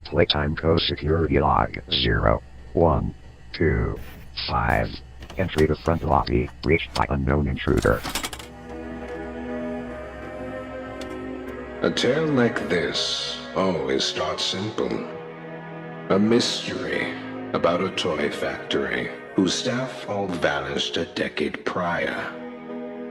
Playtime code security log 0, 1, 2, 5. Entry to front lobby, reached by unknown intruder. A tale like this always starts simple. A mystery about a toy factory whose staff all vanished a decade prior.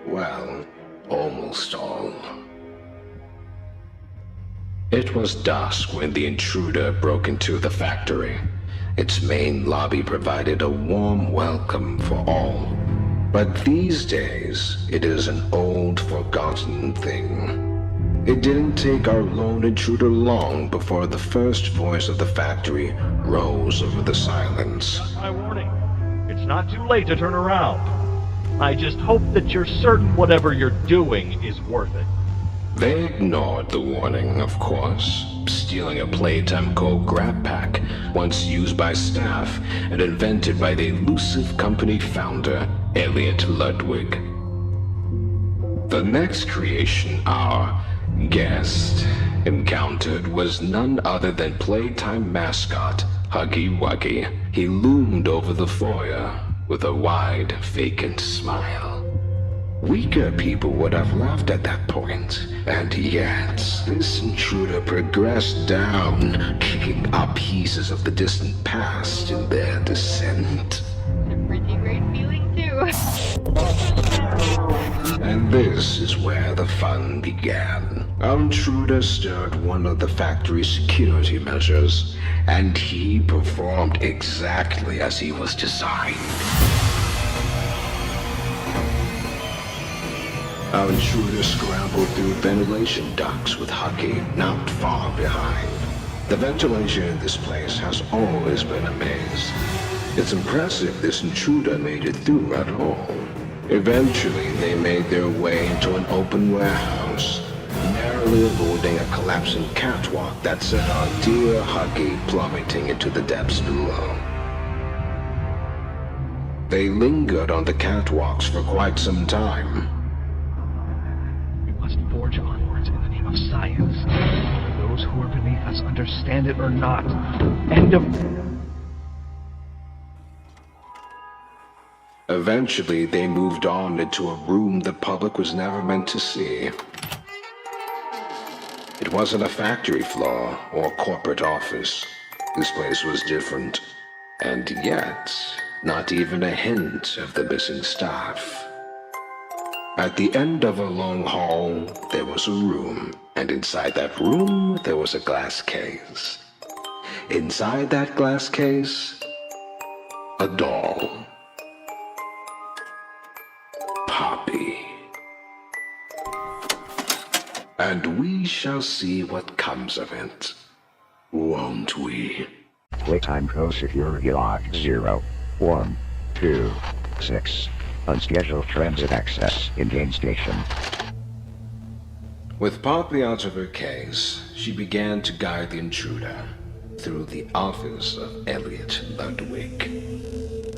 Well, almost all. It was dusk when the intruder broke into the factory. Its main lobby provided a warm welcome for all. But these days, it is an old, forgotten thing. It didn't take our lone intruder long before the first voice of the factory rose over the silence. My warning. It's not too late to turn around. I just hope that you're certain whatever you're doing is worth it. They ignored the warning, of course, stealing a Playtime Co. grab pack, once used by staff and invented by the elusive company founder, Elliot Ludwig. The next creation our guest encountered was none other than Playtime mascot, Huggy Wuggy. He loomed over the foyer with a wide, vacant smile. Weaker people would have laughed at that point, and yet this intruder progressed down, kicking up pieces of the distant past in their descent. A pretty great feeling too. And this is where the fun began. Our intruder stirred one of the factory's security measures, and he performed exactly as he was designed. Our intruder scrambled through ventilation ducts with Huggy not far behind. The ventilation in this place has always been a maze. It's impressive this intruder made it through at all. Eventually, they made their way into an open warehouse, narrowly avoiding a collapsing catwalk that sent our dear Huggy plummeting into the depths below. They lingered on the catwalks for quite some time. Must forge onwards in the name of science. Whether those who are beneath us understand it or not. End of... Eventually, they moved on into a room the public was never meant to see. It wasn't a factory floor or corporate office. This place was different. And yet, not even a hint of the missing staff. At the end of a long hall, there was a room, and inside that room, there was a glass case. Inside that glass case, a doll. Poppy. And we shall see what comes of it, won't we? Playtime Co. security log 0, 1, 2, 6. Unscheduled transit access in game station. With Poppy out of her case, she began to guide the intruder through the office of Elliot Ludwig.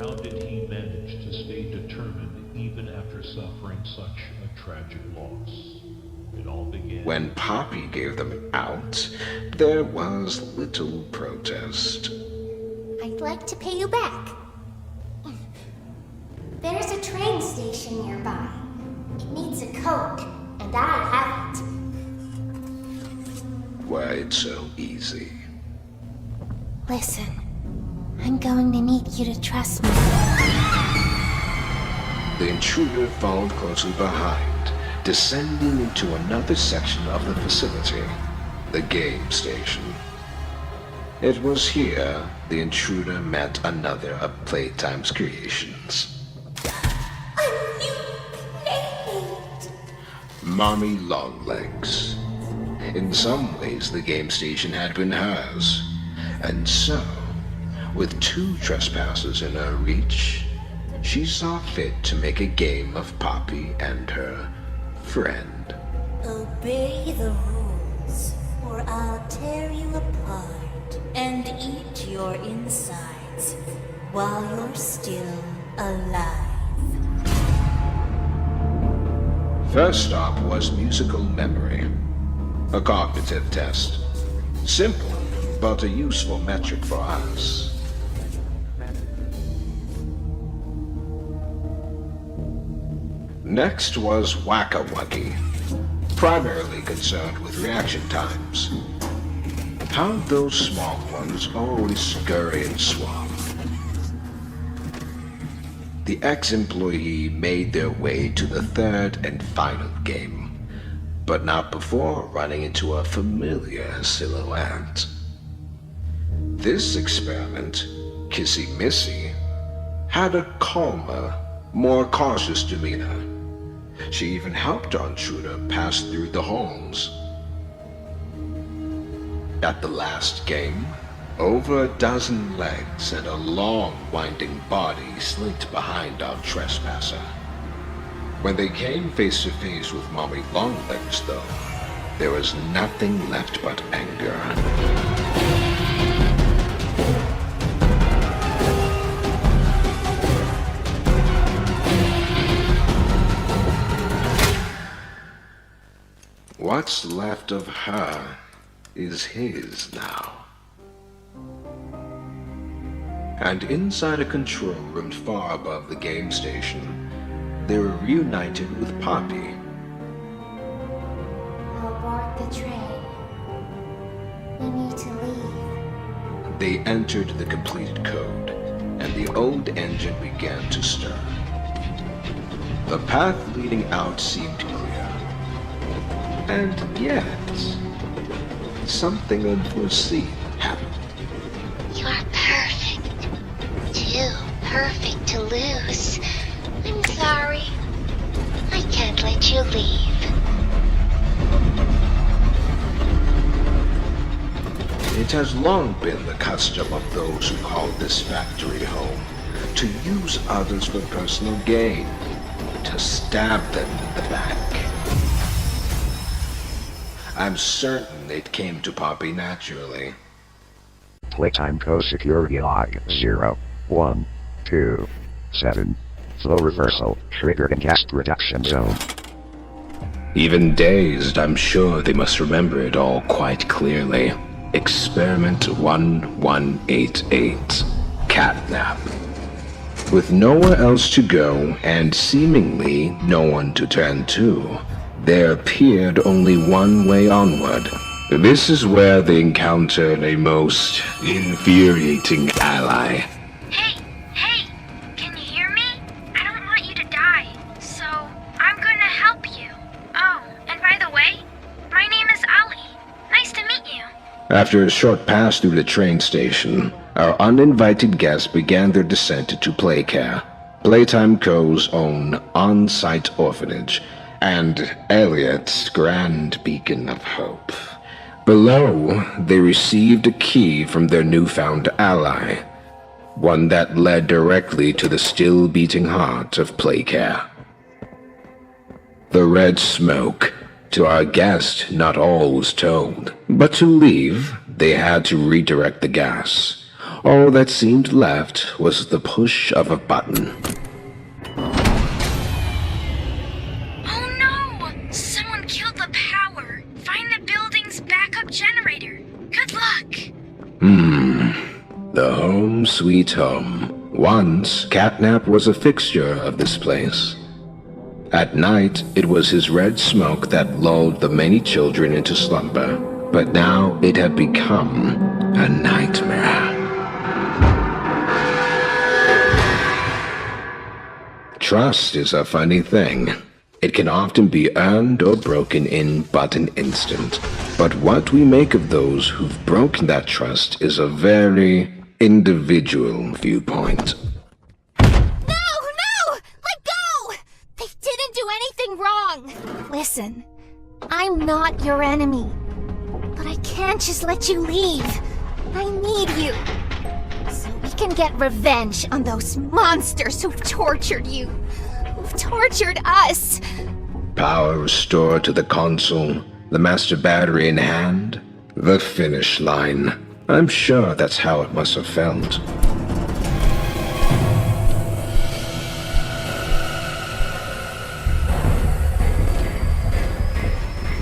How did he manage to stay determined even after suffering such a tragic loss? It all began When Poppy gave them out, there was little protest. I'd like to pay you back. There's a train station nearby. It needs a code, and I have it. Why it's so easy? Listen, I'm going to need you to trust me. The intruder followed closely behind, descending into another section of the facility, the game station. It was here the intruder met another of Playtime's creations. Mommy Longlegs. In some ways, the game station had been hers. And so, with 2 trespassers in her reach, she saw fit to make a game of Poppy and her friend. Obey the rules, or I'll tear you apart and eat your insides while you're still alive. First stop was musical memory, a cognitive test. Simple, but a useful metric for us. Next was Whack-a-Wucky, primarily concerned with reaction times. How those small ones always scurry and swap. The ex-employee made their way to the third and final game, but not before running into a familiar silhouette. This experiment, Kissy Missy, had a calmer, more cautious demeanor. She even helped our intruder pass through the holes. At the last game, over a dozen legs and a long, winding body slinked behind our trespasser. When they came face to face with Mommy Longlegs, though, there was nothing left but anger. What's left of her is his now. And inside a control room far above the game station, they were reunited with Poppy. I'll board the train. We need to leave. They entered the completed code, and the old engine began to stir. The path leading out seemed clear. And yet, something unforeseen happened. You are perfect. Too perfect to lose. I'm sorry. I can't let you leave. It has long been the custom of those who call this factory home to use others for personal gain, to stab them in the back. I'm certain it came to Poppy naturally. Playtime code security log 0127. Flow reversal triggered in gas reduction zone. Even dazed, I'm sure they must remember it all quite clearly. Experiment 1188. Catnap. With nowhere else to go, and seemingly no one to turn to, there appeared only one way onward. This is where they encountered a most infuriating ally. Hey, can you hear me? I don't want you to die, so I'm gonna help you. Oh, and by the way, my name is Ali. Nice to meet you. After a short pass through the train station, our uninvited guests began their descent to Playcare, Playtime Co.'s own on-site orphanage, and Elliot's grand beacon of hope. Below, they received a key from their newfound ally, one that led directly to the still-beating heart of Playcare. The red smoke. To our guest, not all was told, but to leave, they had to redirect the gas. All that seemed left was the push of a button. Someone killed the power. Find the building's backup generator. Good luck. The home sweet home. Once, Catnap was a fixture of this place. At night, it was his red smoke that lulled the many children into slumber. But now it had become a nightmare. Trust is a funny thing. It can often be earned or broken in but an instant. But what we make of those who've broken that trust is a very individual viewpoint. No! Let go! They didn't do anything wrong! Listen, I'm not your enemy. But I can't just let you leave. I need you. So we can get revenge on those monsters who've tortured you. Who've tortured us. Power restored to the console, the master battery in hand, the finish line. I'm sure that's how it must have felt.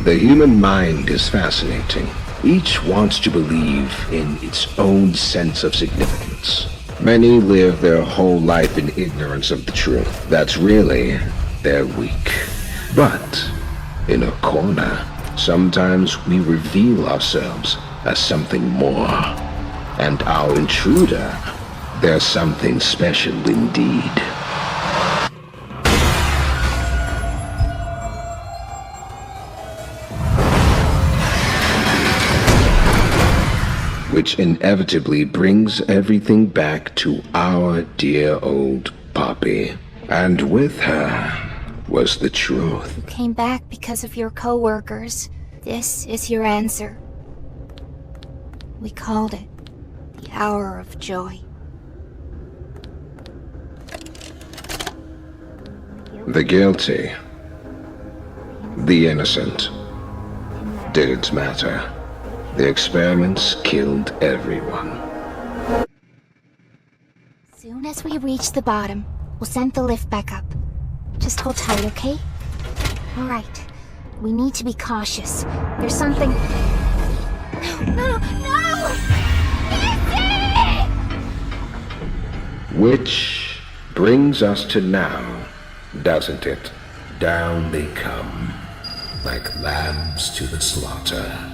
The human mind is fascinating. Each wants to believe in its own sense of significance. Many live their whole life in ignorance of the truth. That's really their weak. But in a corner, sometimes we reveal ourselves as something more. And our intruder, they're something special indeed. Which inevitably brings everything back to our dear old Poppy. And with her was the truth. You came back because of your co-workers. This is your answer. We called it the Hour of Joy. The guilty, the innocent, didn't matter. The experiments killed everyone. Soon as we reach the bottom, we'll send the lift back up. Just hold tight, okay? Alright. We need to be cautious. There's something... No! KeeTee! Which brings us to now, doesn't it? Down they come, like lambs to the slaughter.